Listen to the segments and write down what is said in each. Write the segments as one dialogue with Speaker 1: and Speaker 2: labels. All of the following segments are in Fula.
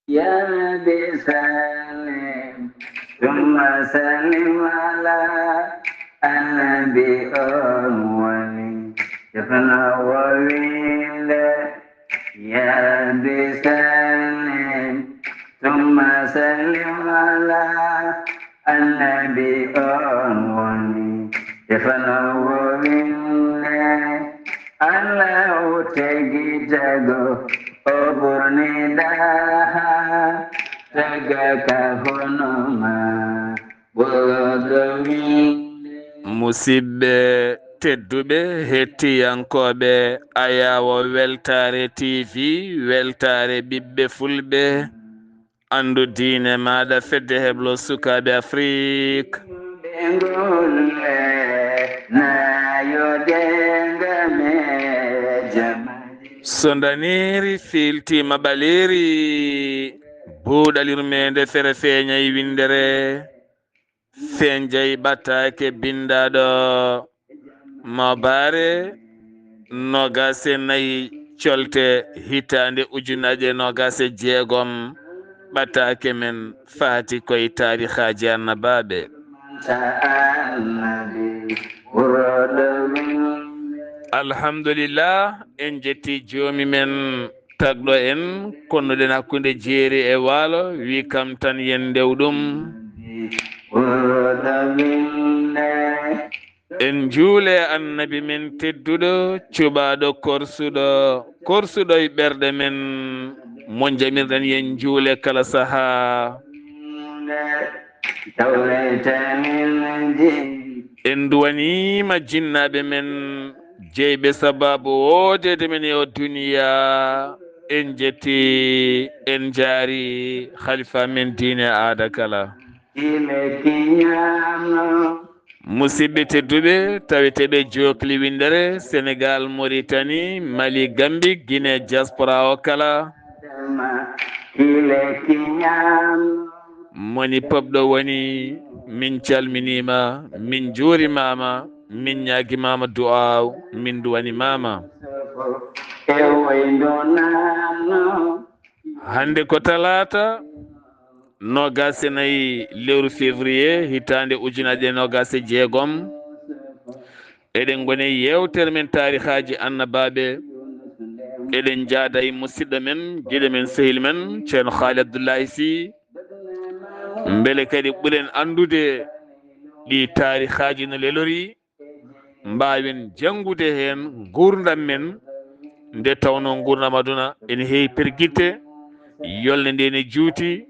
Speaker 1: يا نبي سلم ثم سلم على النبي أولي يفنى وويل يا نبي سلم ثم سلم على النبي أولي يفنى وويل Allah tegi jago oburni daha taga kahonoma bodomi
Speaker 2: musidɓe tedduɓe hettiyankoɓe ayawo weltare tv weltare ɓiɓɓe fulɓe andu diine maɗa fedde heblo sukaɓe afrique
Speaker 1: bengulle na yodengame jamani
Speaker 2: so daniri filtima ɓaleri buuɗalirmede fere feeñayi windere fenjayi ɓattake bindaɗo mabare nogase nayi colte hitande ujunaje nogase jeegom ɓattake men faati koye tarihaji annabaɓe alhamdulillah en jetti joomi men tagɗo en konnuɗen hakkude jeeri e waalo wi kam tan yen ndewɗum en juule annabi men tedduɗo cuɓaɗo korsuɗo e ɓerɗe men mo jamirɗen yen juule kala saaha en duwanima jinnaɓe men jeyɓe sababu wodede men yo duniya en jetti en jaari khalifa men diine aada kala musidɓe tedduɓe taweteɓe jokli windere sénégal mauritanie mali gambie guinée diaspora o kala moni popɗo woni min calminima min juurimama min ñaguimama du'aw min duwanimama hande ko talata nogase nayyi lewru février hitande ujunaje nogase jeegom eɗen gone yewtere men tarihaji annabaɓe eɗen jaada e musidɗo men guiɗo men sehil men ceerno haali abdoullahi sy beele kadi ɓuuren andude ɗi tarihaji no lelori mbawen janngude hen gurdam men nde tawno gurdam aduna ene heewi perguitte yolde nde ne juuti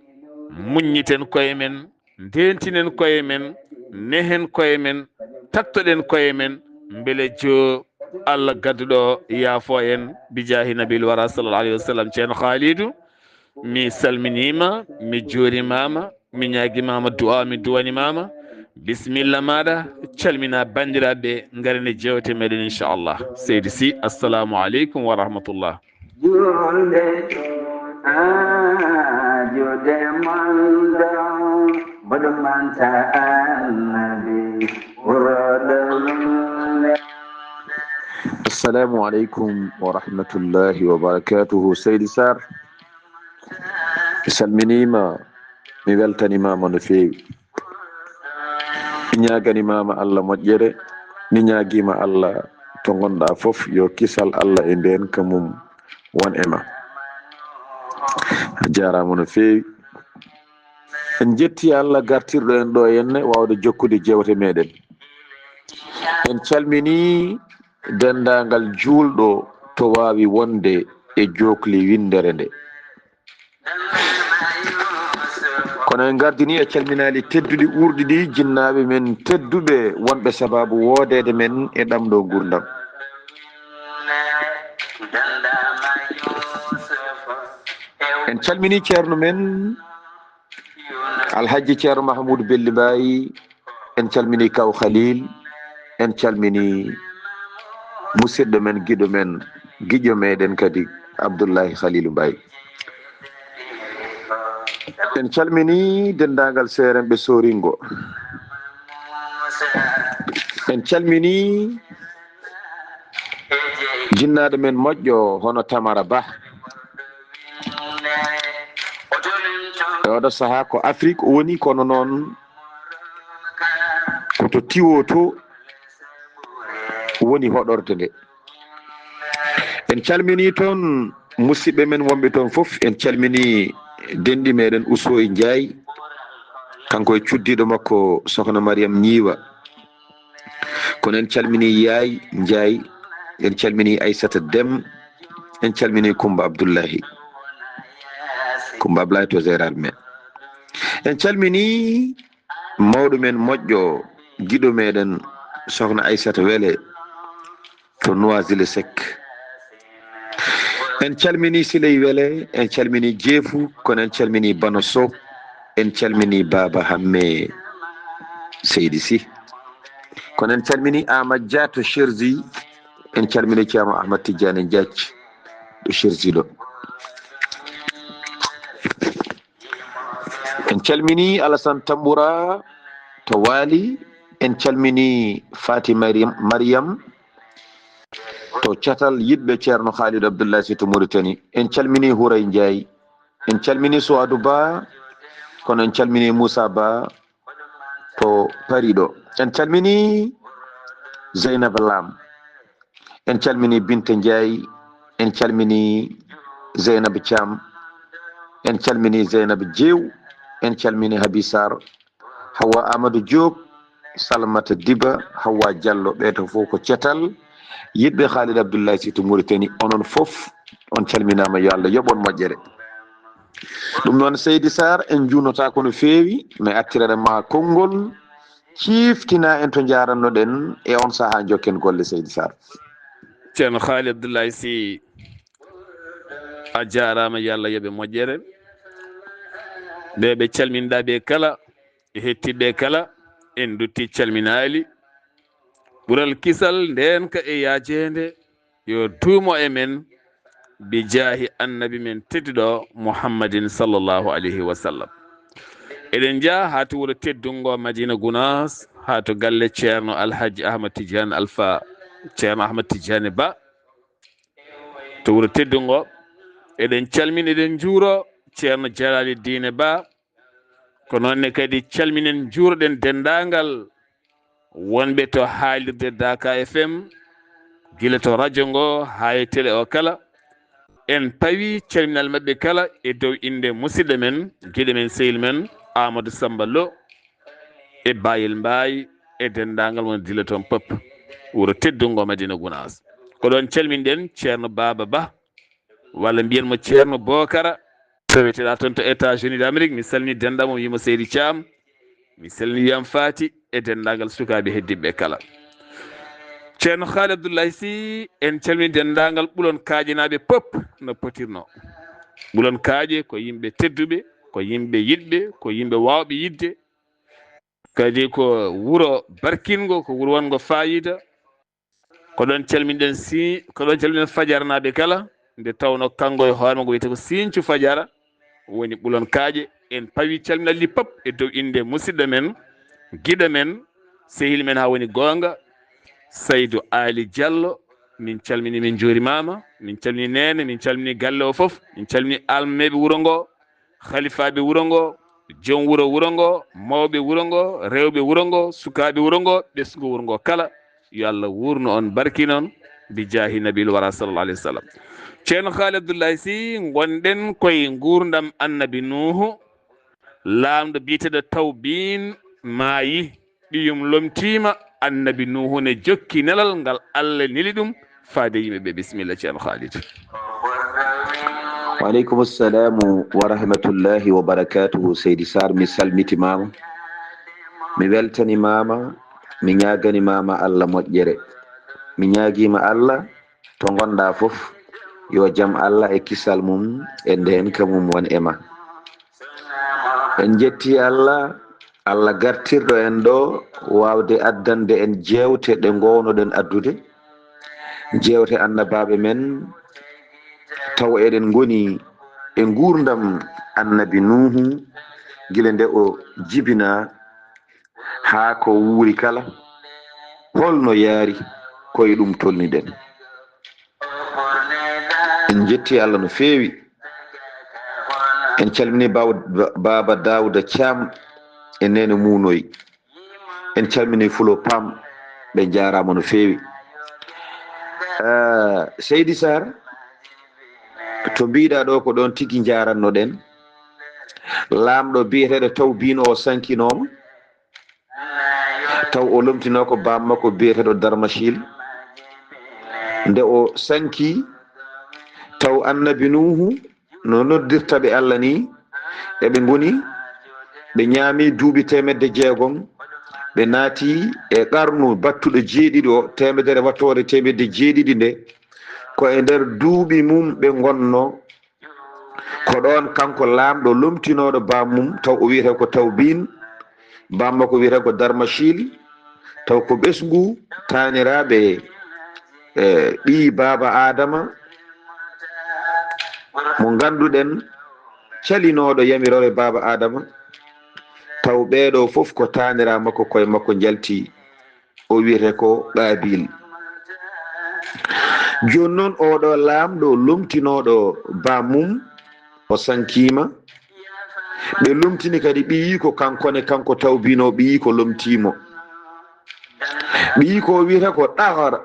Speaker 2: muññiten koye men ndentinen koye men nehen koye men taktoɗen koye men beele jo Allah gadduɗo yaafo en bijahi nabil wara sallallahu alayhi wa sallam ceerno Khalidou mi salminima mi juurimama mi ñaguimama du'a mi duwanimama bisimilla maɗa calmina bandiraɓe garene jewte meɗen inchallah seydi Sy assalamu aleykum wa rahmatullah
Speaker 3: السلام عليكم ورحمة الله وبركاته سيدي سار سلمنيما mi weltanimama no feewi mi ñaganimama Allah moƴƴere mi ñaguima Allah to gonɗa foof yo kisal Allah e nden kamum won e ma a jarama no feewi en jetti Allah gartirɗo en ɗo henne wawde jokkude jewte meɗen en calmini dendagal julɗo to wawi wonde e jokli windere nde kono en gardini e calminali tedduɗi ɓurɗi ɗi jinnaɓe men tedduɓe wonɓe sababu wodede men e ɗamɗo gurdam en calmini ceerno men alhaji ceerno mahamoudou belli mbayi en calmini kaw khalil en calmini musidɗo men guiɗo men guiƴo meɗen kadi abdoullahi khalilou mbayi en calmini dendagal seerenɓe soringo en calmini jinnaɗo men moƴƴo hono Tamara Ba oɗo saha ko Afrique woni, kono noon koto tiwo to woni hoɗorde nde. En calmini toon musidɓe men wonɓe toon fof. En calmini denɗi meɗen Ousoye Ndiaye, kanko e cuddiɗo makko sokhna Mariam Ñiiwa. kono en calmini Yaay Ndiaye, en calmini Aissata Dem, en calmini Coumba Abdoullahi to géral men. En calmini mawɗo men moƴƴo giɗo meɗen sokhna Aissata Wele to Noisile Seck. En calmini Siley Wele, en calmini Jeefu, kono en calmini Bano Sow, en calmini Baba Hamme Seydi Sy, kono en calmini Amad Dia to Cherzi, en calmini Ceerno Ahmad Tidiane Diathie to Cherzi ɗo. En calmini Alassane Tamboura to Waali, en calmini Fati Mariam to catal yiɗɓe Ceerno Khalid Abdoulaye Sy to Mauritanie. En calmini Houray Ndiaye, en calmini Souadou Ba, kono en calmini Moussa Ba to Paris ɗo. En calmini Zeynab Lam, en calmini Binta Ndiaye, en calmini Zeynab Thiam, en calmini Zeynab Diew, en calmini Habi Sar, Hawa Amadou Diop, Salmata Diba, Hawa Diallo, ɓeeto fof ko cetal yiɗɓe Khalid Abdoulaye Sy to Mauritanie. Onon fof on calminama, yo Allah yoɓon moƴƴere. ɗum noon Seydi Sar, en junota kono feewi, mais attirere ma konngol ciftina en to jarannoɗen e on saha jokken golle. Seydi Sar.
Speaker 2: Ceerno Khalid Abdoulaye Sy a jarama, yo Allah yoɓe moƴƴere. ɓe calminɗa ɓe kala e hettiɓe kala, en dutti calminali. ɓuural kisal ndenka e yajede yo duumo e men bi jaahi annabi men tedduɗo Muhammadin sallllahu alayhi wa sallam. eɗen jaa ha to wuuro teddungo Madina Gounass, ha to galle ceerno Alhaji Ahmad Tidiane Alpha, ceerno Ahmad Tidiane Ba to wuuro teddungo. eɗen calmini, eɗen juuro ceerno Jalali Dine Ba, ko noonne kadi calminen juuroɗen dendagal wonɓe to haalirde Daka FM, gila to radio ngo ha e télé o kala. en pawi calminal mabɓe kala e dow inde musidɗo men guiɗo men sehil men Amadou Samba Lo e Bayel Mbaye e dendagal won dila toon pop wuuro teddungo Madina Gounass. ko ɗon calminɗen ceerno Baba Ba, walla mbiyenmo ceerno Bokara, soweteɗa toon to États-Unis d'Amérique. mi salmini dendamo wimo Seydi Thiam, mi salmini wiyam Fati e dendagal sukaɓe heddiɓe kala. ceerno Khalid Abdoulaye Sy, en calmini dendagal ɓuulon kaaƴinaɓe pop no potirno. ɓuulon kaaƴe ko yimɓe tedduɓe, ko yimɓe yiɗɓe, ko yimɓe wawɓe yidde, kadi ko wuuro barkingo, ko wuuro wongo fayida. ko ɗon calminɗen ko ɗon calminen fajarnaɓe kala, nde tawno kango e hoorema ngo wiyete ko Sinthiou Fadiara woni ɓuulon kaaƴe. en pawi calminalli pop e dow inde musidɗo men guiɗo men sehil men ha woni gonga Saydou Ali Diallo. min calmini, min juurimama, min calmini nene, min calmini galle o foof, min calmini almeɓe wuuro ngo, khalifaɓe wuuro ngo, joom wuuro ngo, mawɓe wuuro ngo, rewɓe wuuro ngo, sukaɓe wuuro ngo, ɓesgu wuuro ngo kala. yo Allah wurno on, barki noon bi jaahi nabil wara sallallahu alayhi wa sallam. ceerno Khalid Abdoulaye Sy, gonɗen koye gurdam annabi Nuhu, lamɗo biyeteɗo Tawbin maayi, ɗiyum lomtima, annabi Nuhu ne jokki nelal ngal Allah neli ɗum faade yimɓeɓe. bisimilla ceerno Khalid.
Speaker 3: Waaleykum assalamu wa rahmatullahi wa barakatuhu. Seydi Sar, mi salmitimama, mi weltanimama, mi ñaganimama Allah moƴƴere. mi ñaguima Allah to gonɗa foof yo jaam Allah e kisal mum e nden kamum won ema. en jetti Allah gartirɗo en ɗo wawde addande en jewte ɗe gownoɗen addude, jewte annabaɓe men, taw eɗen goni e gurdam annabi Nuhu gila nde o jibina ha ko wuuri kala, holno yaari, koye ɗum tolniɗen. en jetti Allah no feewi en calmini baba Dawuda Thiam e nene Munoy en calmini fulo pam ɓe jarama no fewi. Seydi Sar to mbiɗa ɗo ko ɗon tigui jarannoɗen lamɗo biyeteɗo taw bino o sankinoma taw o lomtino ko bammakko biyeteɗo Darmachil nde o sanki taw annabi Nuhu no noddirta ɓe Allah ni eɓe goni ɓe ñaami duuɓi 600 ɓe naati e qarnu battuɗo 7 o temedere wattore 700 nde ko e nder duuɓi mum ɓe gonno ko ɗon kanko lamɗo lomtinoɗo bammum taw o wiyete ko Tawbin bammakko wiyete ko Darmachil taw ko ɓesgu taniraɓe ɓi baba Adama mo ganduɗen calinoɗo yamirore baba Adama taw ɓeɗo fof ko tanira makko koye makko jalti o wiyete ko Qabil. Joni noon oɗo lamɗo lomtinoɗo bammum o sankima ɓe lomtini kadi ɓiyi ko kankone kanko Tawbino ɓiyi ko lomtimo ɓiyi ko wiyete ko ɗagara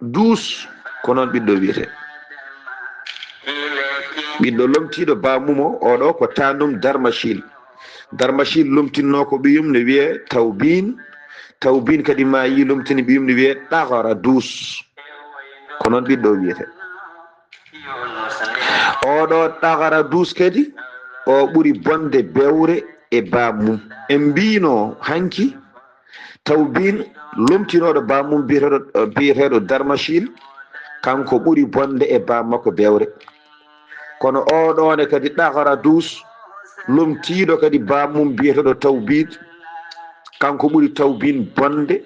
Speaker 3: dus ko noon ɓiɗɗo wiyete ɓiɗɗo lomtiɗo bamumo oɗo ko tanum Darmachil lomtinno ko ɓiyum ne wiye Tawbin kadi ma yi lomtini ɓiyum ne wiye ɗagara dus ko noon ɓiɗɗo wiyete oɗo ɗagara dus kadi o ɓuri bonde bewre e bamum en mbino hanki Tawbin lomtinoɗo bamum biyeteɗo Darmachil kanko ɓuri bonde e bammakko bewre kono oɗone kadi ɗagara dus lomtiɗo kadi bamum biyeteɗo Tawbin kanko ɓuri Tawbin bonde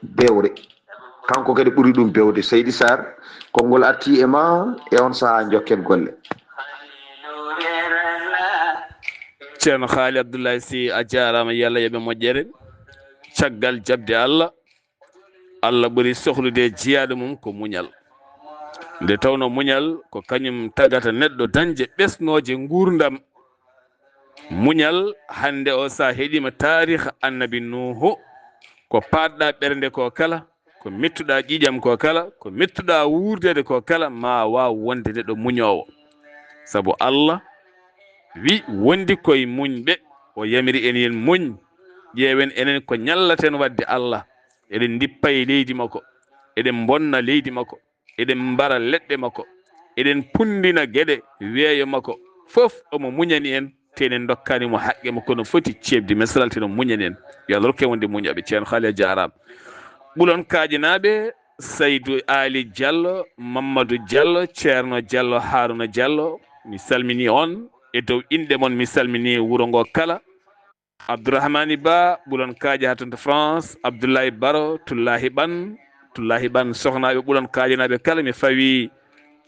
Speaker 3: bewre kanko kadi ɓuri ɗum bewde. Seydi Sar konngol arti e ma e on saha jokken golle.
Speaker 2: ceerno Haali Abdoulaye Sy a jarama yo Allah yoɓe moƴƴere caggal jabde Allah ɓuri sohlude jiyaɗo mum ko muñal nde tawno muñal ko kañum tagata neɗɗo dañde ɓesnoje gurdam muñal hande o sa heeɗima tariha annabi Nuhu ko patɗa ɓernde ko kala ko mettuɗa ƴiƴam ko kala ko mettuɗa wurdede ko kala ma waw wonde neɗɗo muñowo saabu Allah wi wondi koye muñɓe o yamiri en yen muñ ƴeewen enen ko ñallaten wadde Allah eɗen dippa e leydi makko eɗen bonna leydi makko eɗen mbara leɗɗe makko eɗen pundina gueɗe weeyo makko fof omo muñani en tenen dokkanimo haqqe makko no foti cebdi mesalalteno muñani en yo Allah rokke wonde muñaɓe. ceerno Haali a jarama. ɓulon kajinaɓe Saydou Ali Diallo, Mamadou Diallo, ceerno Diallo, Haruna Diallo, mi salmini on e dow inde mon mi salmini wuro ngo kala. Abdourahmani Ba ɓulon kaaji ha to France, Abdoulaye Baro, Tullahi Ban sohnaɓe ɓulon kaajinaɓe kala mi fawi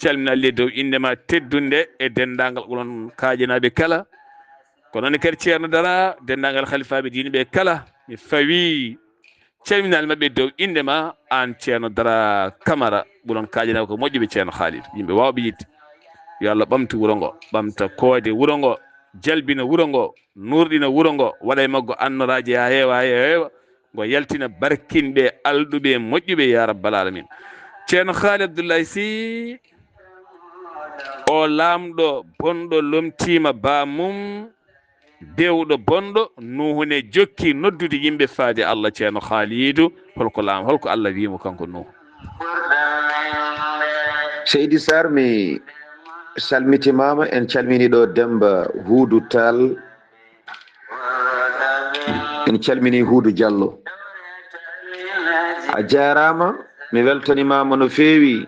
Speaker 2: calminalli dow indema teddunde e dendagal ɓulon kaajinaɓe kala ko noon kadi ceerno Dara dendagal khalifaɓe diine ɓe kala mi fawi calminal mabɓe dow indema an ceerno Dara Camara ɓulon kaajinaɓe ko moƴƴuɓe ceerno Khalid yimɓe wawɓe yidde yo Allah ɓamtu wuro ngo ɓamta koode wuro ngo jalbina wuro ngo nurɗina wuro ngo waɗa e maggo annoraji ha heewa ngo yaltina barkinɓe alɗuɓe moƴƴuɓe ya rabbal alamin. ceerno Haali Abdoulaye Sy o lamɗo bonɗo lomtima bamum dewɗo bonɗo Nuhune jokki noddude yimɓe faade Allah. ceerno Khalidou holko Allah wimo kanko Nuhu.
Speaker 3: Seydi Sar mi salmitimama en calmini ɗo Demba Huudu Tall en calmini Huudu Diallo a jarama mi weltanimama no fewi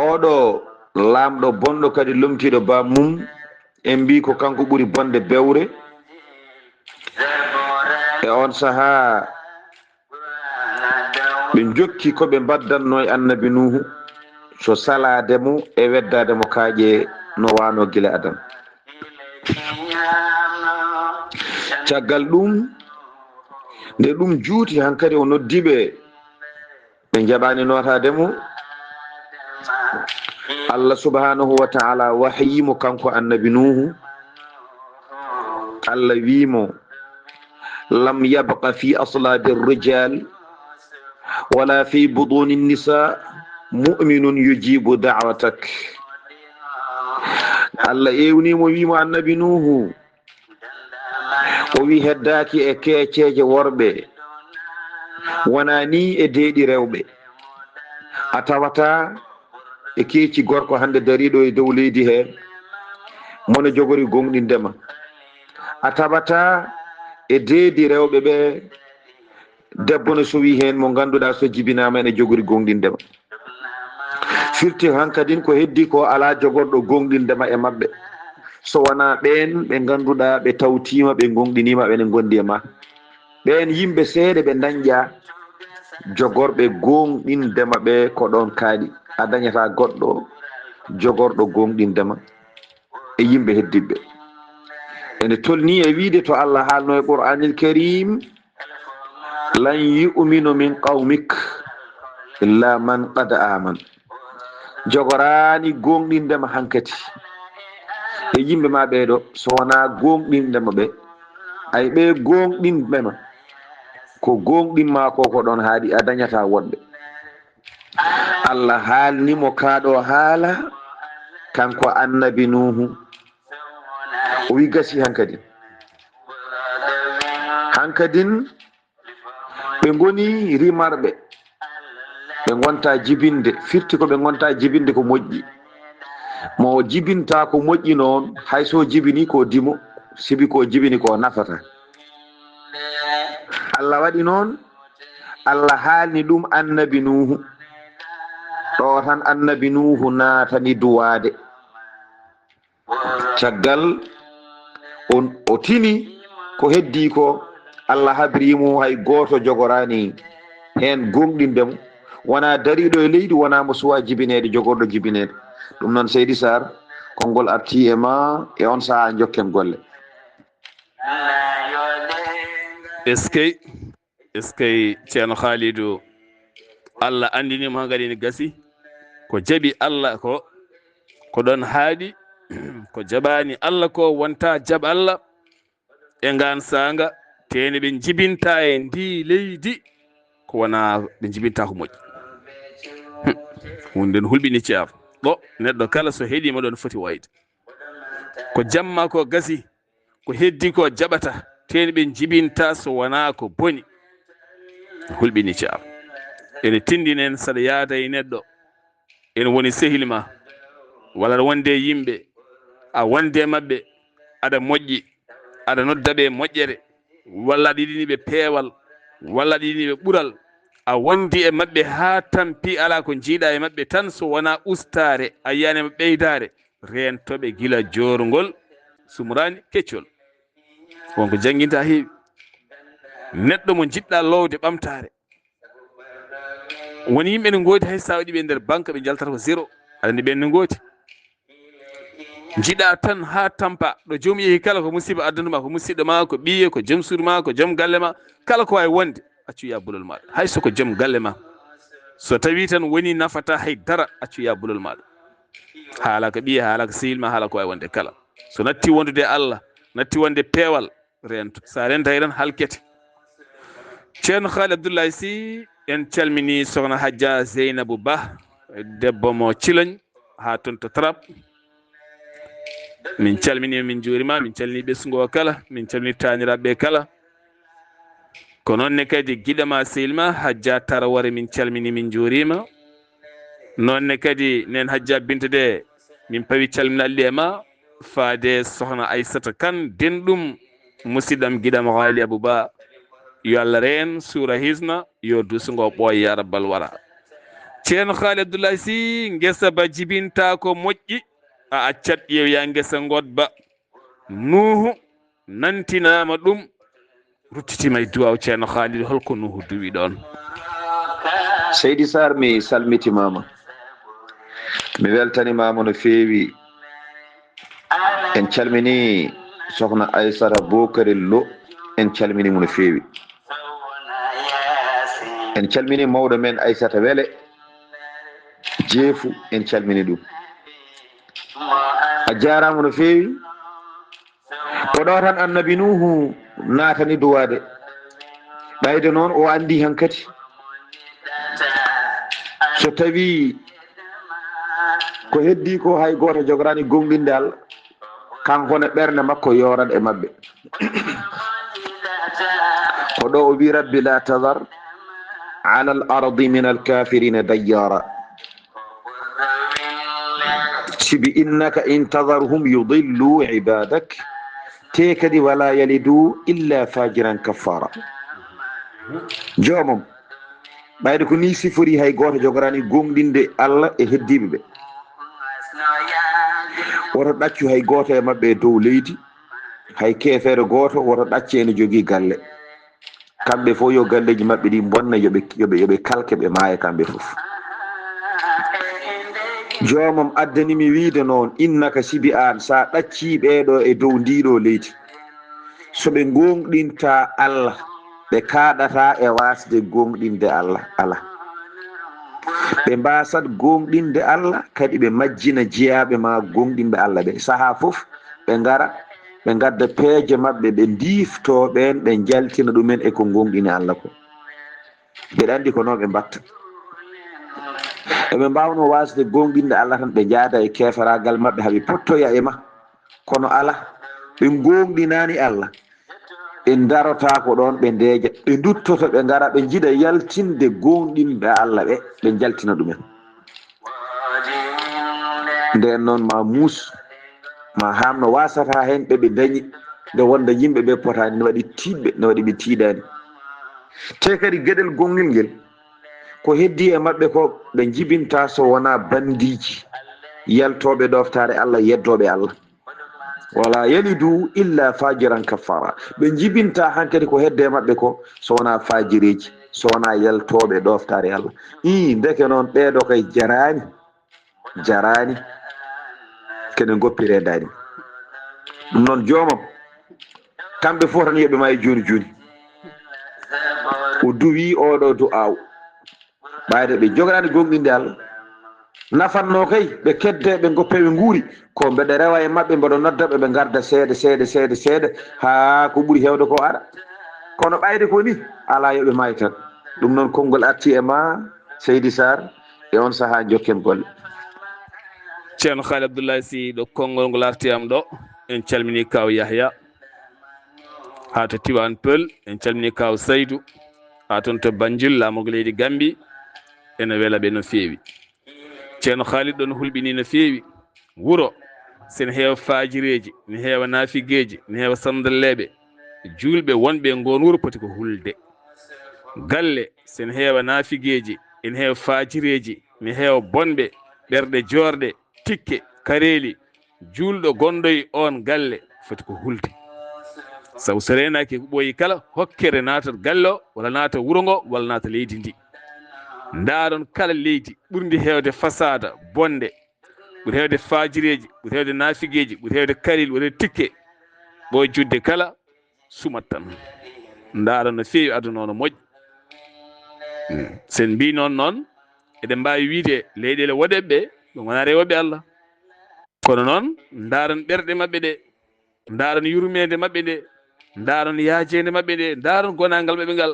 Speaker 3: oɗo lamɗo bonɗo kadi lomtiɗo bamum en mbi ko kanko ɓuri bonde bewre e on saaha ɓe jokki koɓe mbaddanno e annabi Nuhu so salademo e weddademo kaaƴe no wano gila Adam. caggal ɗum nde ɗum juuti hankadi o noddiɓe ɓe jaɓani notademo Allah subhanahu wa ta'ala wahyimo kanko annabi nuhu Allah wimo lam yabqa fi aslabi rijal wala fi buduni nisa mu'minun yujibu da'watak. Allah ewnimo wimo annabi nuhu o wi heddaki e keeceje worɓe wona ni e deeɗi rewɓe a tawata e keeci gorko hande dariɗo e dow leydi he mone jogori gonɗindema a tabata e deedi rewɓe ɓe debbo no sowi hen mo ganduɗa so jibinama ene jogori gonɗindema firti hankadin ko heddi ko ala jogorɗo gonɗindema e mabɓe so wona ɓen ɓe ganduɗa ɓe tawtima ɓe gonɗinima ɓene gondi e ma ɓen yimɓe seeɗa ɓe dañƴa jogorɓe gonɗindema ɓe ko ɗon kaaɗi a dañata goɗɗo jogorɗo gonɗindema e yimɓe heddiɓe ene tolni e wiide to Allah haalno e qur'anil karim lan yu'minu min qawmik illa man qad aman jogorani gonɗindema hankati e yimɓe ma ɓeɗo so wona gonɗindema ɓe ay ɓe gonɗindema ko gonɗinma ko ɗon haaɗi a dañata wonɓe Allah haalnimo kaɗo haala kanko annabi nuhu o wi gasi hankadin ɓe goni rimarɓe ɓe gonta jibinde firti ko ɓe gonta jibinde ko moƴƴi mo jibinta ko moƴƴi noon hayso jibini ko dimo sibi ko jibini ko nafata Allah waɗi noon Allah haalni ɗum annabi nuhu ɗo tan annabi nuhu naatani duwade caggal o tini ko heddi ko Allah habrimo hay goto jogorani hen gonɗindemo wona dariɗo e leydi wona mo suwa jibinede jogorɗo jibinede ɗum noon Seydi Sarr konngol arti e ma e on saha jokken golle.
Speaker 2: eskey ceerno Khalidou Allah andinima kadi ne gasi ko jaɓi Allah ko ɗon haaɗi ko jaɓani Allah ko wonta jaɓ Allah e ngan sanga tene ɓe jibinta e ndi leydi ko wona ɓe jibinta ko moƴƴi hunde hulɓini ceerno ɗo neɗɗo kala so heeɗima ɗon foti wayde ko jamma ko gasi ko heddi ko jaɓata tene ɓe jibinta so wona ko boni hulɓini ceerno ene tindinen saɗa yaada e neɗɗo ene woni sehil ma walla wonde yimɓe a wonde mabɓe aɗa moƴƴi aɗa noddaɓe moƴƴere walla aɗa yiɗiniɓe peewal walla aɗa yiɗiniɓe ɓural a wondi e mabɓe ha tampi ala ko jiiɗa e mabɓe tan so wona ustare a yiyanema ɓeydare rentoɓe gila jorgol sumrani keccol wonko jangguinta heewi neɗɗo mo jiɗɗa lowde ɓamtare woni yimɓe ne gooti hay sa waɗi ɓe nder banque ɓe jaltata ko zéro aɗa andi ɓen ne gooti jiɗa tan ha tampa ɗo joomum yeehi kala ko musiba addanduma ko musidɗo ma ko ɓiye ko joom suudu ma ko joom galle ma kala ko wawi wonde accu ya bulol maɗa hay soko joom galle ma so tawi tan woni nafata haydara accu ya bulol maɗa haala ko ɓiye haala ko sehil ma haala ko wawi wonde kala so natti wondude Allah natti wonde peewal rento sa renta tan halkete ceerno Khalid Abdoulaye Sy en calmini sokhna Hadja Zeynabou Ba debbo mo Ciloñ ha toon to Trap min calmini min juurima min calmini ɓesgu o kala min calmini taniraɓe kala ko noonne kadi giɗama sehilma Hadja Tarawore min calmini min juurima nonne kadi nen Hadja Binta de min pawi calminalɗi e ma faade sokhna Aissata Kane denɗum musidɗam giɗam Ghali Abou Ba yo Allah reen suura hisna yo dusugo ɓooy ya rabbal wara ceerno Khalid Abdoulaye Sy ngesa ba jibinta ko moƴƴi a accat ƴewya ngesa godba Nuhu nantinama ɗum ruttitima e duwaw ceerno Khalid holko Nuhu duwi ɗon.
Speaker 3: Seydi Sarr mi salmitimama mi weltanimama no feewi en calmini sokhna Aissata Bokary Lo en calminimo no feewi en calmini mawɗo men Aissata Wele jeefu en calmini ɗum a jarama no feewi o ɗo tan annabi nuhu natani duwade ɓayde noon o andi hankati so tawi ko heddi ko hay goto jogorani gonɗinde Allah kanko ne ɓernde makko yoran e mabɓe ko ɗo o wi rabbi la tadar ala al ardi min alkafirina dayyara sibi innaka in tadarhum yudillu ibadak te kadi wala yalidu illa fajiran kaffara jomom ɓayde ko ni sifori hay goto jogorani gonɗinde Allah e heddiɓe ɓe woto ɗaccu hay goto e mabɓe e dow leydi hay kefere goto woto ɗacce ene jogui galle kamɓe fof yo galleji mabɓe ɗi bonna yoɓe kalke ɓe maaya kamɓe fof jomom addanimi wiide noon innaka sibi an sa ɗacci ɓeɗo e dow ndiɗo leydi soɓe gonɗinta Allah ɓe kaɗata e wasde gonɗinde Allah ala ɓe mbasat gonɗinde Allah kadi ɓe majjina jeeyaɓe ma gonɗinɓe Allah ɓe saaha fof ɓe ngara ɓe gadda peeje mabɓe ɓe difto ɓen ɓe jaltina ɗumen e ko gonɗini Allah ko ɓeɗa andi ko noon ɓe mbatta eɓe mbawno wasde gonɗinde Allah tan ɓe jaada e keferagal mabɓe haaɓe pottoya e ma kono ala ɓe gonɗinani Allah ɓe darota ko ɗon ɓe ndeeja ɓe duttoto ɓe ngara ɓe jiiɗa yaltinde gonɗinɓe Allah ɓe jaltina ɗumen nden noon ma muus ma hamno wasata hen ɓe dañi nde wonda yimɓe ɓe potani ne waɗi tiɗɓe ne waɗi ɓe tiiɗani te kadi gueɗel gonngel ngel ko heddi e mabɓe ko ɓe jibinta so wona bandiji yaltoɓe ɗoftare Allah yeddoɓe Allah wala yalidu illa fajiran kaffara ɓe jibinta hankkadi ko hedde mabɓe ko so wona fajireji so wona yaltoɓe ɗoftare Allah ndeke noon ɓeɗo kay jarani kene goppiredani ɗum noon jomam kamɓe fof tan yoɓe ma e joni joni o duwi oɗo du'aw ɓayde ɓe jogorani gonɗinde Allah nafanno kay ɓe kedde ɓe goppe ɓe guuri ko mbeɗa rewa e mabɓe mbeɗo noddaɓe ɓe garda seeɗa ha ko ɓuuri hewde ko aɗa kono ɓayde ko ni ala yoɓe maayi tan ɗum noon konngol arti e ma Seydi Sarr e on saaha jokken golle
Speaker 2: ceerno Haali Abdoulaye Sy ɗo konngol ngol artiyam ɗo en calmini kaw Yahya ha to Tiwan Peul en calmini kaw Saydou ha toon to Banjul laamogo leydi Gambi ene wela ɓe no feewi ceerno Haali ɗon hulɓini no feewi wuro sen heewa fajireji ne heewa nafigueji ne heewa sandalleɓe julɓe wonɓe ngon wuro poti ko hulde galle sen heewa nafigueji ene heewa fajireji ne heewa bonɓe ɓerɗe jorɗe tikke kareli julɗo gonɗo e on galle foti ko hulde sabu so renaki ko ɓooyi kala hokkere natat galle o walla naata wuro ngo walla naata leydi ndi ndaɗon kala leydi ɓurdi hewde fasada bonde ɓuri hewde fajireji ɓuri hewde nafigueji ɓuri hewde karil ɓuri hewde tikke ɓoye judde kala sumat tan ndaɗon no feewi aduna no moƴƴi sen mbi noon eɗen mbawi wiide leyɗele woɗeɓe ɓe wona rewoɓe Allah kono noon ndaron ɓerɗe mabɓe ɗe ndaron yurmede mabɓe nde ndaron yaajede mabɓe nde ndaron gonagal mabɓe ngal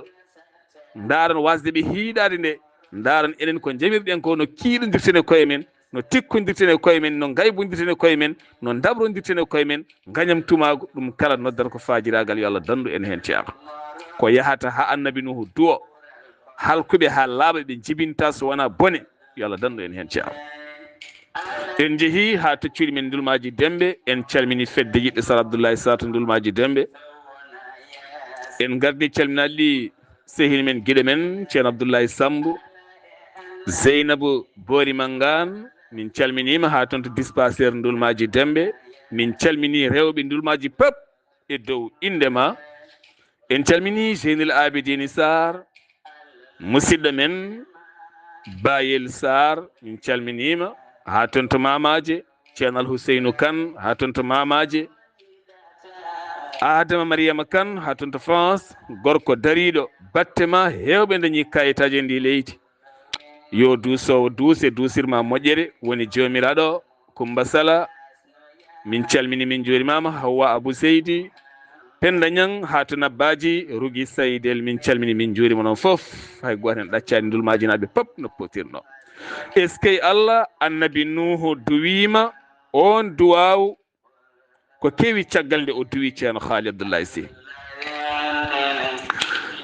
Speaker 2: ndaron wasde ɓe hiiɗade nde ndaron enen ko jamirɗen ko no kiiɗodirten e koye men no tikkodirten e koye men no gaybodirten e koye men no dabrodirten e koye men gañam tumago ɗum kala noddan ko fajiragal yo Allah dandu en hen ceerno ko yahata ha annabi Nuhu duwo halkuɓe ha laaɓa ɓe jibinta so wona bone yo Allah dandu en hen ceerno en jeehi ha toccuɗi men Ndulmaji Dembe en calmini fedde yiɗɗo Sar Abdoulaye Sarr to Ndulmaji Dembe en gardi calminaɗi sehil men guiɗo men ceerno Abdoulaye Sambou Zeynabou Boori Mangane min calminima ha toon to dispensaire Ndulmaji Dembe min calmini rewɓe Ndulmaji pep e dow indema en calmini Zeynul Abidine Sarr musidɗo men Bayel Sarr min calminima ha toon to Mamaje ceerno Alhousseynou Kane ha toon to Mamaje Adama Mariama Kane ha toon to France gorko dariɗo batte ma hewɓe dañi kayitaji e ndi leydi yo duusowo duuse duusirma moƴƴere woni jomiraɗo Kumba Sala min calmini min jurimama Hawa Abou Seydi Penda Ñang hatu Nabbaji Rugi Saydel min calmini min jurima non fof hay goten ɗaccani dulmajinaɓe pop no potirno eskey Allah annabi Nuhu duwima on duwaw ko kewi caggal nde o duwi ceerno Haali Abdoullahi Sy.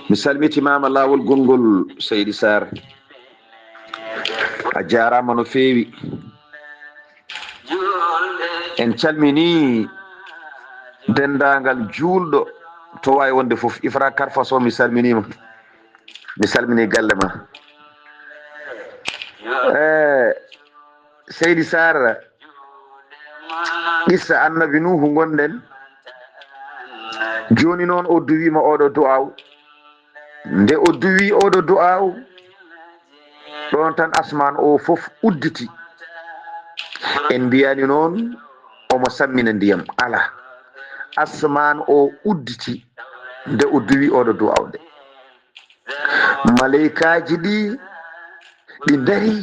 Speaker 3: mi salmitimama lawol gongol Seydi Sar a jarama no fewi en calmini dendagal julɗo to wawi wonde foof Ifra Karfaso mi salminima mi salmini galle ma Seydi Sar qissa annabi Nuhu gonɗen joni noon o duwima oɗo du'aw nde o duwi oɗo du'aw ɗon tan asman o fof udditi en mbiyani noon omo sammina ndiyam ala asman o udditi nde o duwi oɗo du'aw nde maleykaji ɗi dari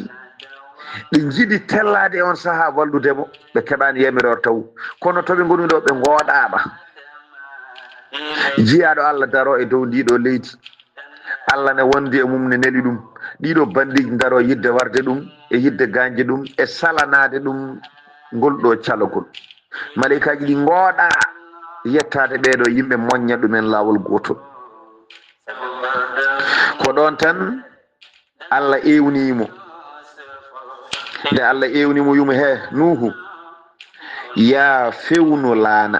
Speaker 3: ɗi jiɗi tellade on saaha walludemo ɓe keɓani yamirore taw kono toɓe goni ɗo ɓe goɗaɓa jiyaɗo Allah daro e dow ndiɗo leydi Allah ne wondi e mum ne neli ɗum ɗiɗo bandiji daro yidde warde ɗum e yidde ganje ɗum e salanade ɗum ngolɗo calogol maleykaji ɗi gooɗa yettade ɓeɗo yimɓe moñña ɗumen lawol gotol ko ɗon tan Allah ewnimo nde Allah ewnimo yuma he Nuhu ya fewnu laana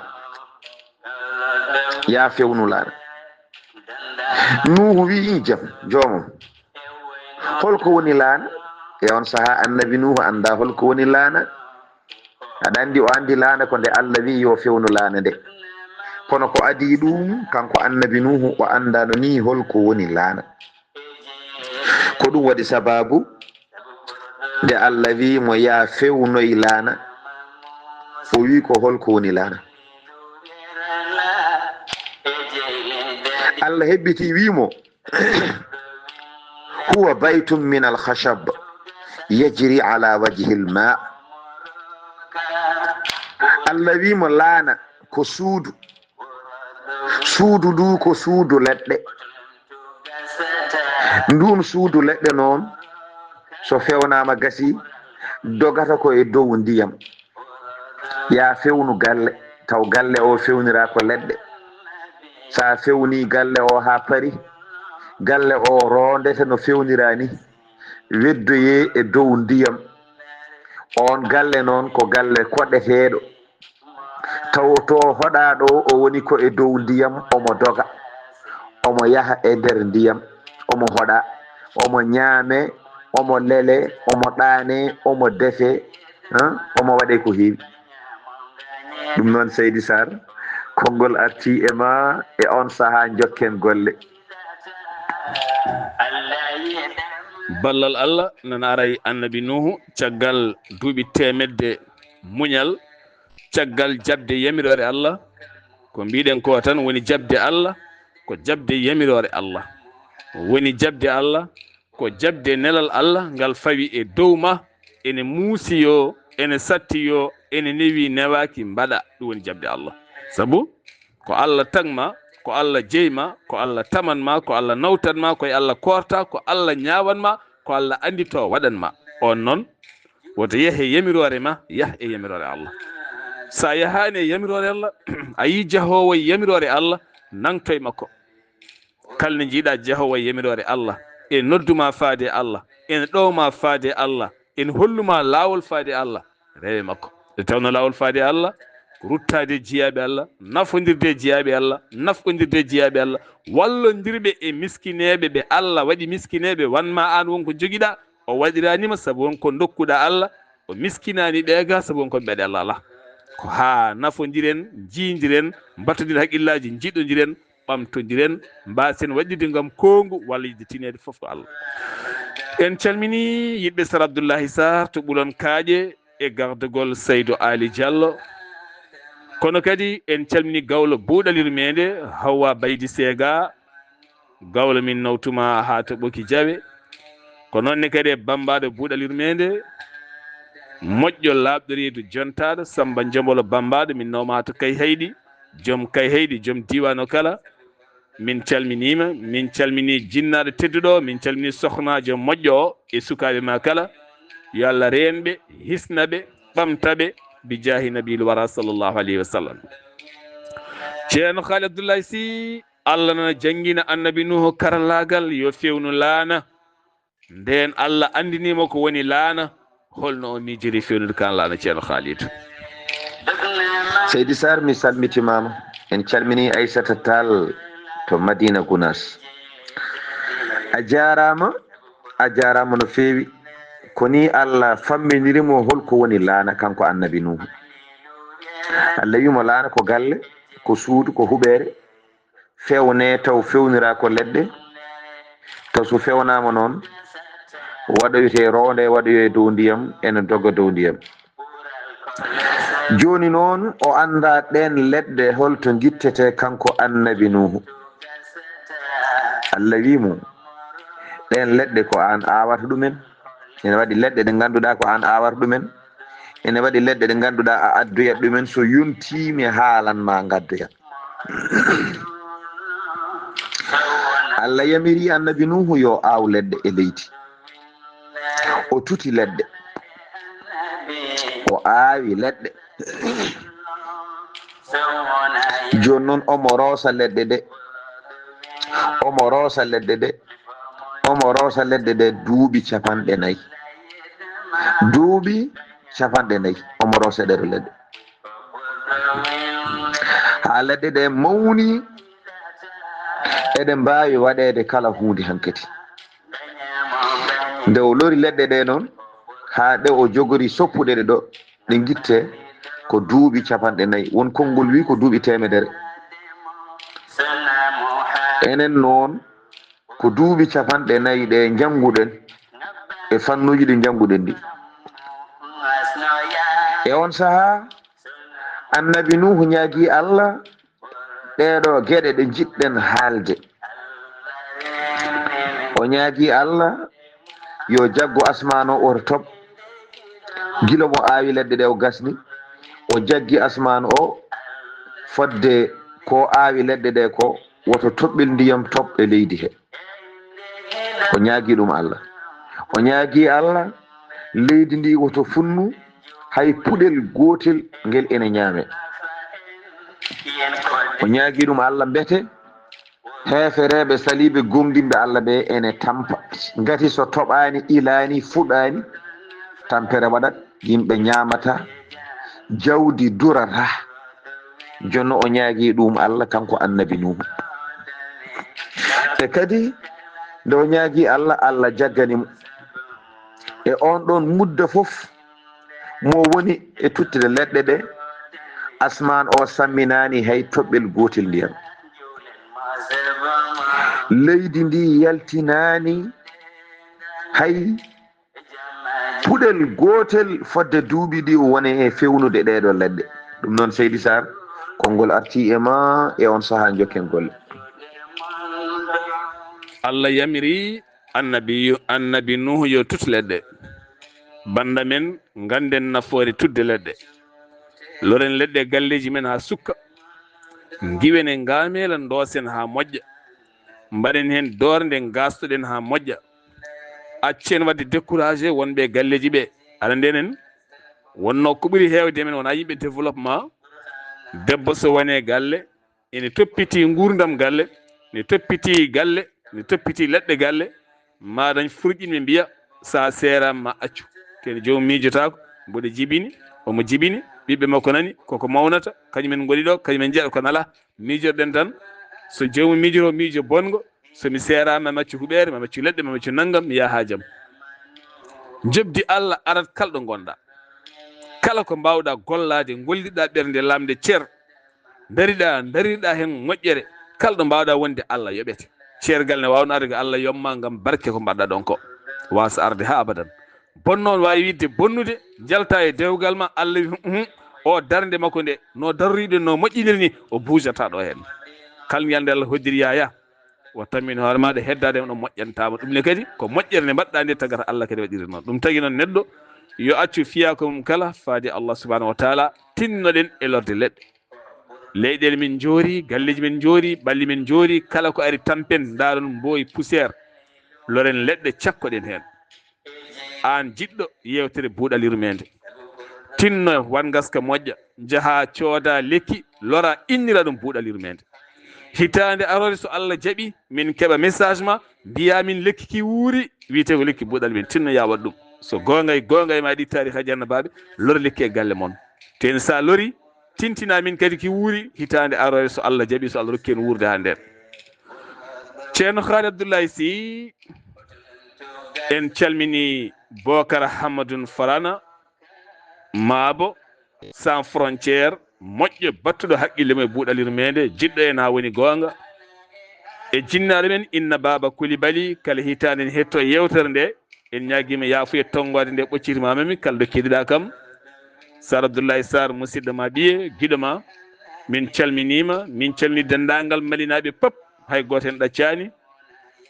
Speaker 3: Nuhu wi jam jomum holko woni laana e on saaha annabi Nuhu anda holko woni laana aɗa andi o andi laana ko nde Allah wi yo fewnu laana nde kono ko adi ɗum kanko annabi Nuhu o andano ni holko woni laana ko ɗum waɗi sababu nde Allah wi mo ya fewnoy laana o wi ko holko woni laana Allah hebbiti wimo huwa baytum min alkhashab yajri ala wajhi alma Allah wimo laana ko suudu ndu ko suudu leɗɗe ndun suudu leɗɗe noon so fewnama gasi dogata ko e dow ndiyam ya fewnu galle taw galle o fewnira ko leɗɗe sa fewni galle o ha pari galle o rondete no fewnirani weddoye e dow ndiyam on galle noon ko galle koɗeteɗo taw to hoɗaɗo o woni ko e dow ndiyam omo doga omo yaha e nder ndiyam omo hoɗa omo ñaame omo lele omo ɗaane omo defe omo waɗe ko heewi ɗum noon Seydi Sar konngol arti e ma e on saaha jokken golle
Speaker 2: ballal Allah nana aray annabi Nuhu caggal duuɓi temedde muñal caggal jabde yamirore Allah ko mbiɗen ko tan woni jabde Allah ko jabde yamirore Allah woni jabde Allah ko jabde nelal Allah ngal fawi e dow ma ene muusiyo ene sattiyo ene newi newaki mbaɗa ɗum woni jabde Allah sabu ko Allah tagma ko Allah jeyma ko Allah tamanma ko Allah nawtanma koye Allah korta ko Allah ñawanma ko Allah andito waɗanma on noon woto yeehe yamirore ma yah e yamirore Allah sa yahani e yamirore Allah a yi jahowo e yamirore Allah nangtoye makko kalne jiiɗa jahowo e yamirore Allah en nodduma faade Allah en ɗowma faade Allah en holluma lawol faade Allah rewe makko nde tawno lawol faade Allah ko ruttade jiyaɓe Allah nafodirde jiyaɓe Allah nafkodirde jiyaɓe Allah wallodirɓe e miskineɓe ɓe Allah waɗi miskineɓe wanma an wonko joguiɗa o waɗiranima saabu wonko dokkuɗa Allah o miskinani ɓeega saabu wonko ɓeɗe Allah ala ko ha nafodiren jiidiren mbattodiren haqqillaji jiɗodiren ɓamtodiren mbasen waɗɗide gam kongu walla yidde tinede foof ko Allah en calmini yiɗɓe Sar Abdoullahi Sarr to ɓuulon kaaƴe e gardegol Seydou Ali Diallo kono kadi en calmini gawlo buuɗalirmede Hawa Baydi Sega gawlo min nawtuma ha to ɓoki jawe ko noonne kadi e bambaɗo buuɗalirmede moƴƴo laaɓɗoriidu jontaɗo Samba Jomolo Bambaɗo min nomato kay haydi joom kay haydi joom diwan o kala min calminima min calmini jinnaɗo tedduɗo min calmini sohnajo moƴƴo o e sukaɓe ma kala yo Allah renɓe hisnaɓe ɓamtaɓe bi jahi nabil wara sallllahu alayhi wa sallam. ceerno Haali Abdoulaye Sy Allah nana jangguina annabi Nuhu karallagal yo fewnu laana nden Allah andinima ko woni laana holno o miijiri fewnude kan laana ceerno Haalidou.
Speaker 3: Seydi Sarr mi salmitimama en calmini Aissata Tall to Madina Gounas a jarama no fewi koni Allah famminirimo holko woni laana kanko annabi Nuhu. Allah wimo laana ko galle ko suudu ko huɓere fewne taw fewnira ko leɗɗe taw so fewnama noon waɗoyte ronde waɗoye dow ndiyam ene dogga dow ndiyam. Joni noon o anda ɗen leɗɗe holto guittete kanko annabi Nuhu. Allah wimo ɗen leɗɗe ko an awata ɗumen. Ene waɗi leɗɗe ɗe ganduɗa ko an awata ɗumen. Ene waɗi leɗɗe ɗe ganduɗa a addoyat ɗumen so yuntimi haalanma gaddoya. Allah yamiri annabi Nuhu yo aw leɗɗe e leydi. O tuti leɗɗe o aawi leɗɗe joni noon omo roosa leɗɗe ɗe omo roosa leɗɗe ɗe duuɓi 4 duuɓi 4 omo roosa ɗeɗo leɗɗe ha leɗɗe ɗe mawni eɗen mbawi waɗede kala hunde hankkadi. Nde o lori leɗɗe ɗe noon ha ɗe o jogori soppuɗe ɗe ɗo ɗe guitte ko duuɓi 4 won konngol wi ko duuɓi 100. Enen noon ko duuɓi 4 ɗe janguɗen e fannuji ɗi janguɗen ɗi. E on saha annabi Nuhu ñaagui Allah ɗeɗo gueɗe ɗe jiɗɗen haalde. O ñaagui Allah yo jaggo asman o oto tob gila mo aawi leɗɗe ɗe o gasni o jaggi asman o fodde ko aawi leɗɗe ɗe ko woto toɓɓel ndiyam toɓɓe leydi he. O ñaagui ɗum Allah. O ñaagui Allah leydi ndi woto funnu hay puɗel gotel ngel ene ñaame. O ñaagui ɗum Allah mbete heefereɓe saliɓe gomdinɓe Allah ɓe ene tampa ngati so toɓani ilani fuɗani tampere waɗat yimɓe ñamata jawdi durata. Jonno o ñaagui ɗum Allah kanko annabi Nuhu. E kadi nde o ñaagui Allah Allah jagganimo e on ɗon mudda foof mo woni e tuttude leɗɗe ɗe asman o samminani hay toɓɓel gotel ndiyam. Leydi ndi yaltinani hay puɗel gotel fodde duuɓi ɗi woni e fewnude ɗeɗo leɗɗe. Ɗum noon Seydi Sarr konngol arti e ma e on saha jokken golle.
Speaker 2: Allah yamiri annabi Nuhu yo tut leɗɗe. Banda men ganden nafoore tudde leɗɗe. Loren leɗɗe galleji men ha sukka. Giwen e ngamela dosen ha moƴƴa. Mbaɗen hen dorde gastoɗen ha moƴƴa. Accen wadde découragé wonɓe galleji ɓe. Aɗa ndenen wonno ko ɓuri hewde men wona yimɓe développement. Debbo so wone galle ene toppiti gurdam galle ne toppiti galle ne toppiti leɗɗe galle ma dañ furƴinɓe mbiya sa serama ma accu kene jomum mijotako mboɗo jibini omo jibini ɓiɓɓe makko nani koko mawnata kañumen goni ɗo kañumen jeeɗa ko nala mijorɗen tan so jomum mijoro miijo bongo somi serama maccu huɓere ma maccu leɗɗe ma maccu naggam mi yaha jaam. Jobdi Allah arat kalɗo gonɗa kala ko mbawɗa gollade golliɗa ɓernde lamde ceer dariɗa hen moƴƴere kalɗo mbawɗa wonde Allah yoɓete. Ceergal ne wawno arde ko Allah yomma gam barke ko mbaɗɗa ɗon ko wasa arde ha abadan. Bonnoon wawi widde bonnude jalta e dewgal ma Allah wi o darde makko nde no darriɗe no moƴƴiniri ni o buujata ɗo hen. Kala ñande Allah hoddiri yaya o tammini hoore maɗa heddade ɗo moƴƴantama. Ɗum ne kadi ko moƴƴere nde mbaɗɗa nde tagata Allah kadi waɗiri noon. Ɗum tagui noon neɗɗo yo accu fiyako mum kala faade Allah subhanahu wa taala tinnoɗen e lorde leɗɗe leyɗele min joori galleji min joori ɓalli min joori kala ko ari tampen ndaron mboyi poussiére loren leɗɗe cakkoɗen hen an jiɗɗo yewtere buuɗal yurmede tinno wan gaska moƴƴa jaaha cooda lekki lora innira ɗum buuɗal yurmede hitande arore so Allah jaaɓi min keɓa message ma mbiya min lekki ki wuuri wiyete ko lekki buuɗal min tinno ya waɗ ɗum so gonga e ma ɗi tariha jarnabaɓe lor lekki e galle moon ten sa lori tintina min kadi ki wuuri hitande arore so Allah jaaɓi so Allah rokki en wuurde ha nder ceerno Haali Abdoulaye Sy en calmini Bocar Hamadoune Farana maabo sans frontiére moƴƴo battuɗo haqqille mum e buuɗal yurmede jiɗɗo en ha woni gonga e jinnaɗo men Inna Baba Coulibaly kala hitande en hetto yewtere nde en ñaguima yaafuya tongode nde ɓoccitimamami kala ɗo keɗiɗa kam Sar Abdoulaye Sarr musidɗo ma ɓiye giɗo ma min calminima min calmini dendagal malinaɓe pop hay goto en ɗaccani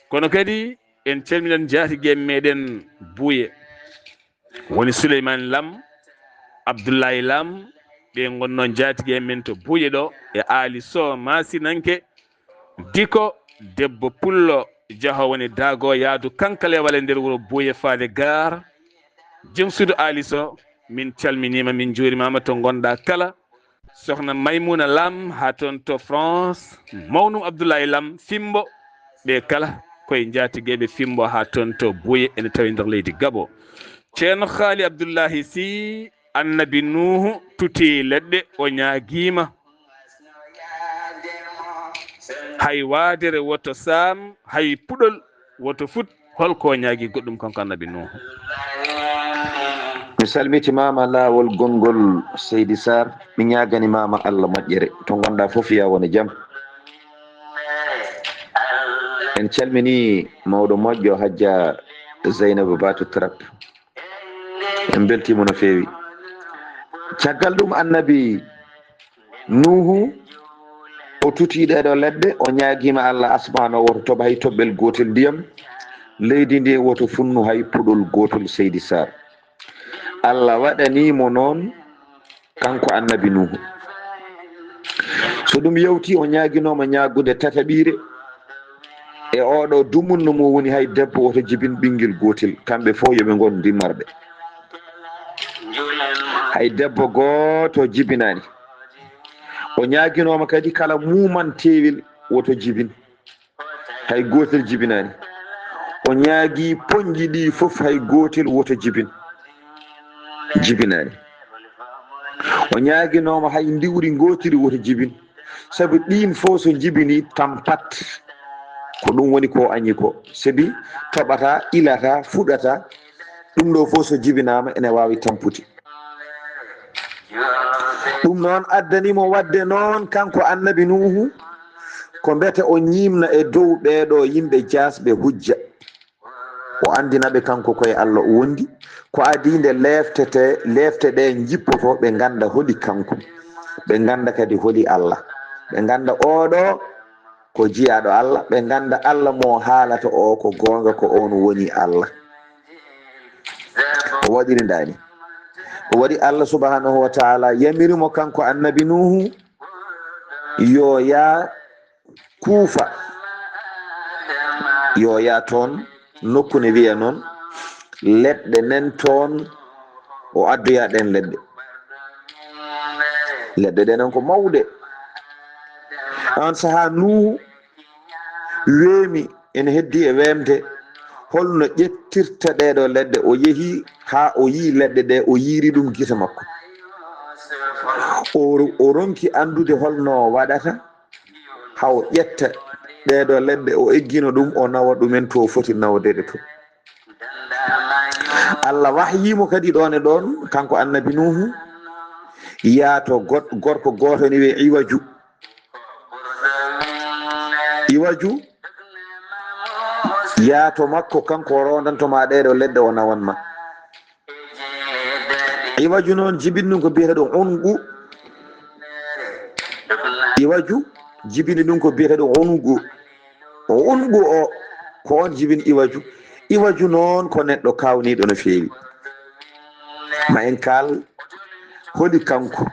Speaker 2: kono kadi en calminan jatigue meɗen Bouye woni Souleymane Lam Abdoulaye Lam ɓe gonnon jatigue men to Bouye ɗo e Ali Sow masinanke diko debbo pullo jaaho woni daago yaadu kankalewal e nder wuuro Bouye faade gar jom suudu Ali Sow min calminima min juurimama to gonɗa kala sohna Maymouna Lam ha toon to France mawnum Abdoulaye Lam Fimbo ɓe kala koye jatigueɓe Fimbo ha toon to Bouye ene tawi nder leydi Gabo ceerno Haali Abdoulaye Sy annabi Nuhu tuti leɗɗe o ñaguima hay waadere woto sam hay puɗol woto fut holko ñaagui goɗɗum kanko annabi Nuhu
Speaker 3: mi salmitimama laawol gongol Seydi Sarr mi ñaganimama Allah moƴƴere to gonɗa foof ya woni jaam en calmini mawɗo moƴƴo Hajja Zeynabou Batou Trap en beltimo no feewi caggal ɗum annabi Nuhu o tuti ɗeɗo leɗɗe o ñaguima Allah asmano woto toɓa hay toɓɓel gotel ndiyam leydi ndi woto funnu hay puɗol gotol Seydi Sarr Allah waɗanimo noon kanko annabi Nuhu so ɗum yewti o ñaguinoma ñagude tataɓire e oɗo dumunno mo woni hay debbo woto jibin ɓinguel gotel kamɓe fo yoɓe gon dimmarɓe hay debbo goto jibinani o ñaguinoma kadi kala mumantewel woto jibin hay gotel jibinani o ñaagui poñƴi ɗi foof hay gotel woto jibinani o ñaguinoma hay ndiwri gotiri woto jibin saabu ɗin fo so jibini tampat ko ɗum woni ko añi ko saabi toɓata ilata fuɗata ɗum ɗo fo so jibinama ene wawi tampude ɗum noon addanimo wadde noon kanko annabi Nuhu ko mbete o ñimna e dow ɓeɗo yimɓe jasɓe hujja o andinaɓe kanko koye Allah o wondi ko adi nde lefte ɗe jippoto ɓe ganda holi kanko ɓe ganda kadi holi Allah ɓe ganda oɗo ko jiyaɗo Allah ɓe ganda Allah mo haalata o ko gonga ko on woni Allah o waɗiri ndani o waɗi Allah subhanahu wa taala yamirimo kanko annabi Nuhu yo ya Kuufa yo ya toon nokku ne wiya noon leɗɗe nen toon o addoya ɗen leɗɗe ɗenen ko mawɗe on saha Nuhu weemi ene heddi e wemde holno ƴettirta ɗeɗo leɗɗe o yeehi ha o yi leɗɗe ɗe o yiiri ɗum gite makko o ronki andude holno waɗata haw ƴetta ɗeɗo leɗɗe o eggino ɗum o nawa ɗumen to foti nawdede to Allah wahyimo kadi ɗon e ɗon kanko annabi Nuhu yaato gorko goto ni wiye Iwaju yaato makko kanko o rondantoma ɗeɗo leɗɗe o nawanma Iwaju noon jibini ɗum ko biyete ɗum ungu Iwaju jibini ɗum ko biyete ɗum ungu o ungu o ko on jibini Iwaju noon ko neɗɗo kawniɗo no feewi ma en kal holi kanko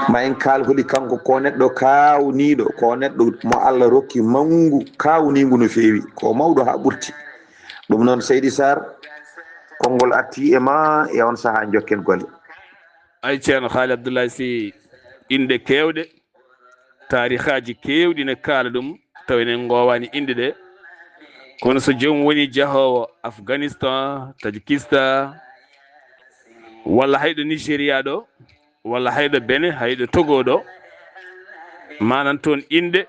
Speaker 3: ma en kal holi kanko ko neɗɗo kawniɗo ko neɗɗo mo Allah rokki mangu kawnigu no feewi ko mawɗo ha ɓurti ɗum noon Seydi Sarr konngol arti e ma e on saha jokken golle.
Speaker 2: ay ceerno Haali Abdoulaye Sy inde kewɗe tarihaji kewɗi ne kaala ɗum taw enen gowani inde ɗe kono so joomum woni jahowo Afghanistan Tajikistan walla hayɗo Nigéria ɗo walla hayɗo Benin hayɗo Togo ɗo manan toon inde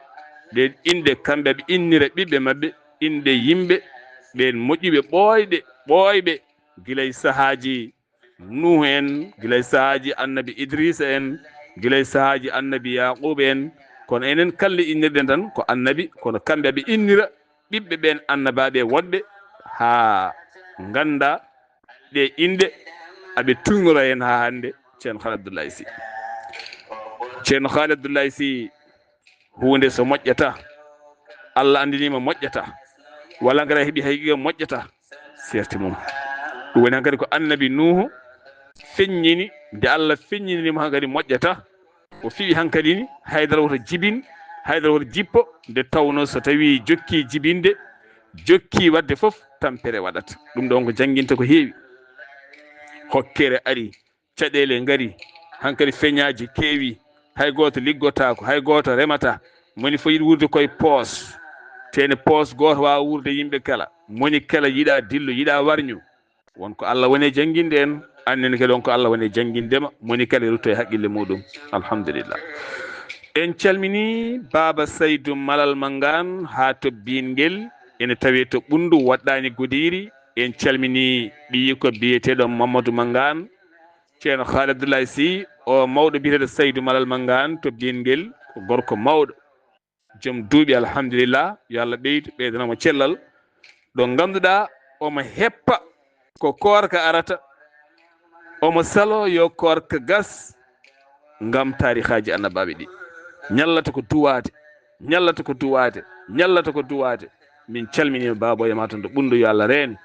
Speaker 2: ɗen inde kamɓe ɓe innira ɓiɓɓe mabɓe inde yimɓe ɓen moƴƴuɓe ɓooyɓe guilay sahaji Nuhu en guilay sahaji annabi Idrissa en guilay sahaji annabi Yaquba en kono enen kala innirɗen tan ko annabi kono kamɓe ɓe innira ɓiɓɓe ɓen annabaɓe wonɓe ha ganda ɗe inde aɓe tungoro hen ha hande ceerno Haali Abdoulaye Sy. ceerno Haali Abdoulaye Sy hunde so moƴƴata Allah andinima moƴƴata walla gara heeɓi hayqiga moƴƴata serti mum ɗum woni hankkadi ko annabi Nuhu feññini nde Allah feññinimo hankkadi moƴƴata o fiɓi hankkadi ni haydara woto jibin haydara woto jippo nde tawno so tawi jokki jibinde jokki wadde foof tampere waɗata ɗum ɗon ko jangguinta ko heewi hokkere ari caɗele ngari hankkadi feñaji keewi hay goto liggotako hay goto remata moni fo yiɗi wurde koye poos tene poos goto wawa wurde yimɓe kala moni kala yiɗa dillo yiɗa warñu wonko Allah woni jangguinde en annene kadi on ko Allah woni jangguindema moni kala rutto e haqqille muɗum alhamdulillah. en calmini Baba Saydou Malal Mangane ha to bingel ene tawi to ɓundu waɗɗani Goudiri en calmini ɓiyi ko biyeteɗo Mamadou Mangane ceerno Haali Abdoulaye Sy o mawɗo biyeteɗo Saydou Malal Mangane to bingel ko gorko mawɗo joom duuɓi alhamdulillah yo Allah ɓeydanamo cellal ɗo ganduɗa omo heppa ko korka arata omo salo yo korka gas ngam tarihaji annabaɓe ɗi ñallata ko duwade ñallata ko duwade ñallata ko duwade min calminima baboyema toon to ɓundu yo Allah reene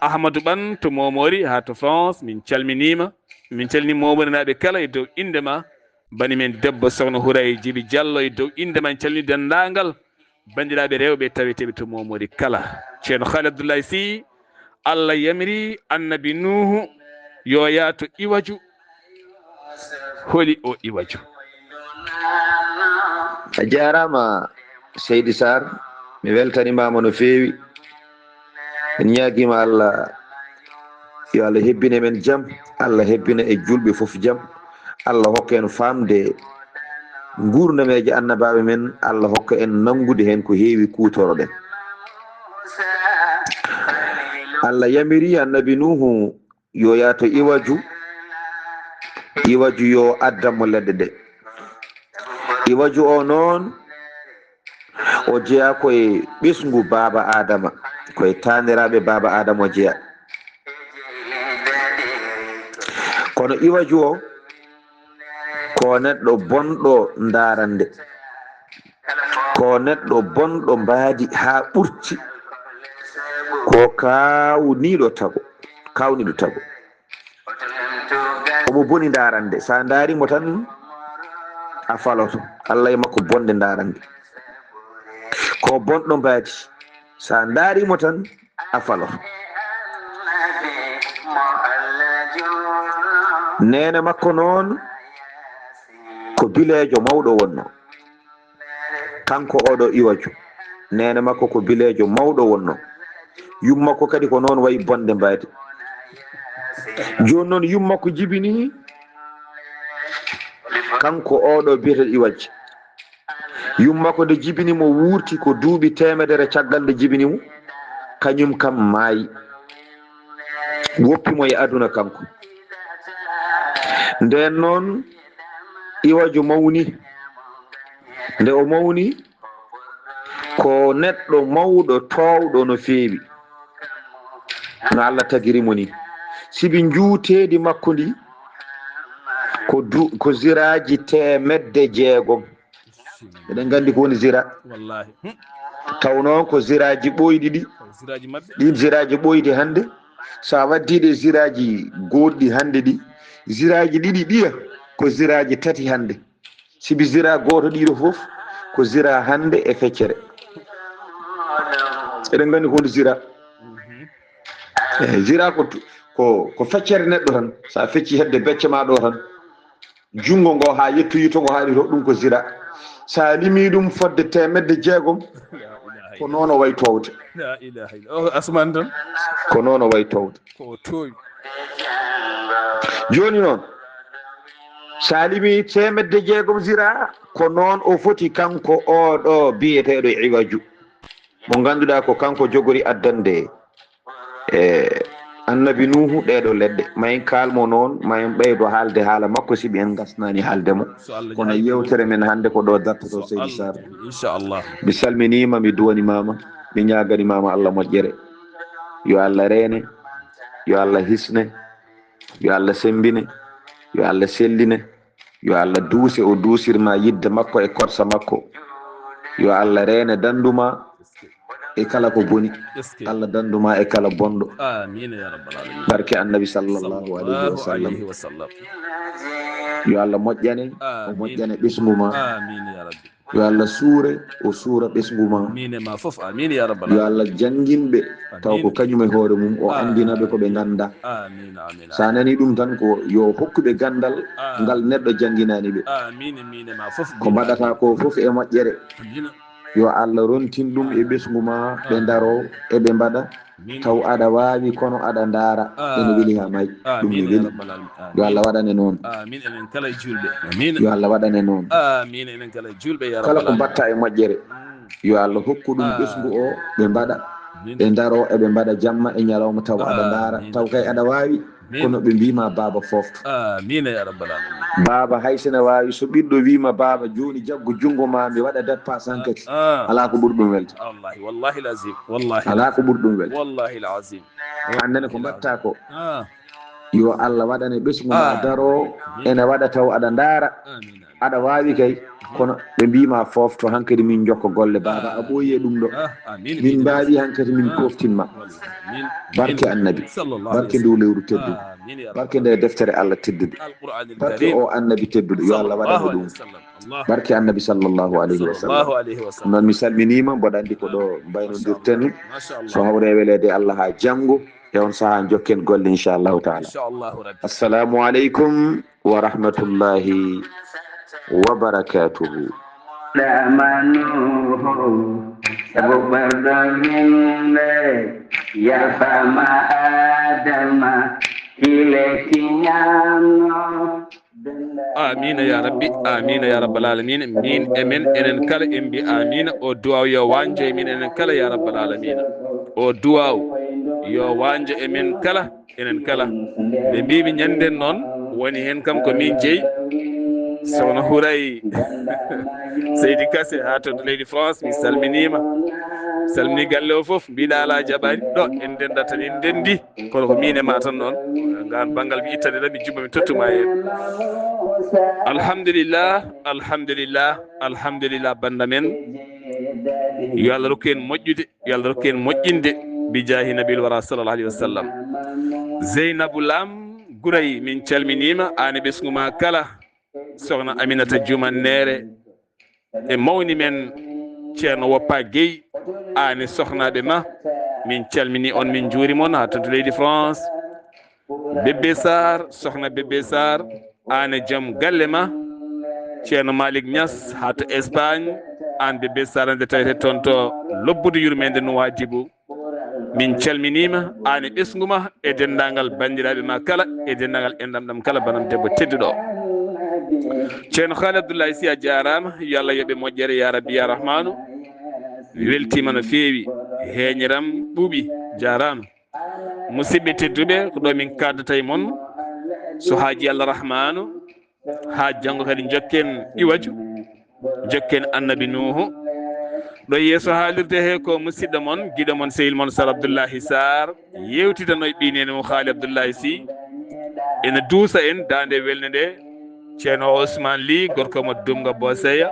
Speaker 2: Ahmadou Ɓan to Momori ha to France min calminima Momori naɓe kala e dow indema bani men debbo sokhna Houraye Djiby Diallo e dow indema en calmini dendagal bandiraɓe rewɓe taweteɓe to Momori kala ceerno Haali Abdoulaye Sy Allah yamiri annabi Nuhu yo yaato iwaju holi o iwaju.
Speaker 3: a jarama Seydi Sarr mi weltanimama no feewi en ñaguima Allah yo Allah hebbine men jaam Allah hebbina e julɓe foof jaam Allah hokka en famde gurnameje annabaɓe men Allah hokka en nangude hen ko heewi kutoroɗen. Allah yamiri annabi Nuhu yo yaato iwaju yo addamo leɗɗe ɗe iwaju o noon o jeeya koye ɓesgu Baba Adama koye taniraɓe Baba Adama o jeeya kono iwaju o ko neɗɗo bonɗo darande ko neɗɗo bonɗo mbaadi ha ɓurti ko kawniɗo tago omo boni darande sa darimo tan a faloto Allah e makko bonde darande ko bonɗo mbaadi sa darimo tan a faloto nene makko noon ko bilejo mawɗo wonno kanko oɗo iwaju nene makko ko bilejo mawɗo wonno yummakko kadi ko noon wayi bonde mbaadi joni noon yummakko jibini kanko oɗo biyeteɗo iwaj yummakko nde jibinimo wurti ko duuɓi 100 caggal nde jibinimo kañum kam maayi woppimo e aduna kanko nden noon iwaju mawni nde o mawni ko neɗɗo mawɗo towɗo no feewi no Allah tagirimo ni sibi juutedi makko ndi ko ziraji 600 eɗen gandi ko woni zira
Speaker 2: wallahi
Speaker 3: taw noon ko ziraji ɓoyɗi ɗi ɗin ziraji ɓoyɗi hande sa waddiɗe ziraji goɗɗi hande ɗi ziraji ɗiɗi ɗiya ko ziraji tati hande sibi zira goto ɗiɗo foof ko zira hande e feccere eɗen gandi ko woni zira zira ko feccere neɗɗo tan sa fecci hedde becce ma ɗo tan jungo ngo ha yettoyi to ngo haali to ɗum ko zira sa limi ɗum fodde 600 ko noon o way towde
Speaker 2: la ilaha illallah asman tan
Speaker 3: ko noon o way towde
Speaker 2: ko toyi
Speaker 3: joni noon sa limi 600 zira ko noon o foti kanko oɗo biyeteɗo iwaju mo ganduɗa ko kanko jogori addande annabi nuhu ɗeɗo leɗɗe mayen kalmo noon mayen ɓeydo haalde haala makko siɓi en gasnani haaldemo kono yewtere men hande ko ɗo dartoto seydi sar
Speaker 2: inchallah
Speaker 3: mi salminima mi duwanimama mi ñaganimama Allah moƴƴere yo Allah reene yo Allah hisne yo Allah sembine yo Allah selline yo Allah duuse o duusirma yidde makko e korsa makko yo Allah reene danduma e kala ko boni Allah danduma e kala bonɗo
Speaker 2: amin ya rabbal alamin
Speaker 3: barke annabi sallallahu alayhi wa sallam yo Allah moƴƴane o moƴƴane ɓesguma
Speaker 2: amin ya rabbi
Speaker 3: yo Allah suure o suura ɓesguma
Speaker 2: mine ma fof amin ya rabbal
Speaker 3: yo
Speaker 2: alamin
Speaker 3: Allah janginɓe taw ko kañum e hoore mum o andinaɓe koɓe ganda
Speaker 2: amin amin
Speaker 3: sa nani ɗum tan ko yo hokkuɓe gandal ngal neɗɗo janginani ɓe
Speaker 2: amin mine ma fof
Speaker 3: ko mbaɗata ko fof e moƴƴere yo Allah rontin ɗum e ɓesguma ɓe daro eɓe mbaɗa taw aɗa wawi kono aɗa daara ene weeli ha may ɗum ne weeli yo Allah waɗane noon
Speaker 2: amin enen kala julɓe amin
Speaker 3: yo Allah waɗane noon
Speaker 2: amin enen kala julɓe ya
Speaker 3: kala
Speaker 2: rabbal
Speaker 3: ko
Speaker 2: alamin
Speaker 3: mbatta e moƴƴere yo Allah hokku ɗum ɓesgu o ɓe mbaɗa ɓe daro eɓe mbaɗa jamma e ñalawma taw aɗa daara taw kay aɗa wawi kono ɓe mbima baba fofto
Speaker 2: amin ya rabbal alamin
Speaker 3: baba haysene wawi so ɓiɗɗo wima baba joni jaggo jungo ma mi waɗa dépasse hankati ala ko ɓuuri ɗum welde
Speaker 2: wallahi wallahi lazim wallahi
Speaker 3: ala ko ɓuuri ɗum welde
Speaker 2: wallahi lazim
Speaker 3: annene ko mbatta ko yo Allah waɗane ɓesgu ma daro ene waɗa taw aɗa daara aɗa wawi kay kono ɓe mbima fofto hankkadi min jokka golle baba a ɓooyi e ɗum ɗo min mbawi hankkadi min poftinma barke annabi barke nde lewru tedduɗo barke nde deftere Allah teddude barke o annabi tedduɗo yo Allah waɗane ɗum barke annabi sallllahu alayhi wa sallam noon mi salminima mboɗa andi ko ɗo mbaynodirten so hawre welede Allah ha janggo e on saaha jokken golle inchallahu taala assalamu aleykum wa rahmatullahi wa barakatuhu
Speaker 2: amina ya rabbi amina ya rabbal alamin min emen enen kala en mbi amina o duwaw yo wanje min enen kala ya rabbal alamin o duwaw yo wanje emen kala enen kala ɓe mbimi ñanden noon woni hen kam ko min jeeyi sokhna Houray Seydi Kassé ha to leydi France mi salminima salmini galle o foof mbiɗa ala jaɓani ɗo en dendata tan en dendi kono ko min e ma tan noon gan banggal mi ittade ɗa mi jumma mi tottuma hen alhamdulillah alhamdulillah alhamdulillah banda men yo Allah rokku en moƴƴude yo Allah rokku en moƴƴinde bi jahi nabil wara sallallahu alayhi wa sallam Zeynabou Lam Gouray min calminima an e ɓesguma kala sokhna Aminata Dioumannere e mawni men ceerno Woppa Gueye an e sohnaɓe ma min calmini on min juuri moon ha to leydi France Bébé Sar sokhna Bébé Sar an e joom galle ma ceerno Malick Niass ha to Espagne an Bébé Sar ande tawete toon to lobbude yurmede Nouadhibou min calminima an e ɓesguma e dendagal bandiraɓe ma kala e dendagal endam ɗam kala banam debbo tedduɗo ceerno Haali Abdoulaye Sy a jarama yo Allah yoɓe moƴƴere ya rabbi ya rahmanu mi weltima no feewi heeñiram ɓuuɓi jarama musidɓe tedduɓe ko ɗo min kaddata e moon so haaji Allah rahmanu ha janggo kadi jokken iwaju jokken annabi Nuhu ɗo yeeso haalirde he ko musidɗo moon guiɗo moon sehil moon Sar Abdoullahi Sarr yewtitano e ɓinene mum Haali Abdoulaye Sy ene duusa en dande welne nde ceerno Ousmane Ly gorko mo Dumga Boseya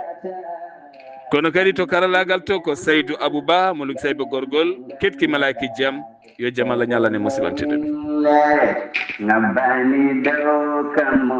Speaker 2: kono kadi to karalagal to ko Seydou Abouba Muluk Sayba gorgol ketki malaki jaam yo jamala ñalane musilantide ɗum
Speaker 1: ngabani do kamo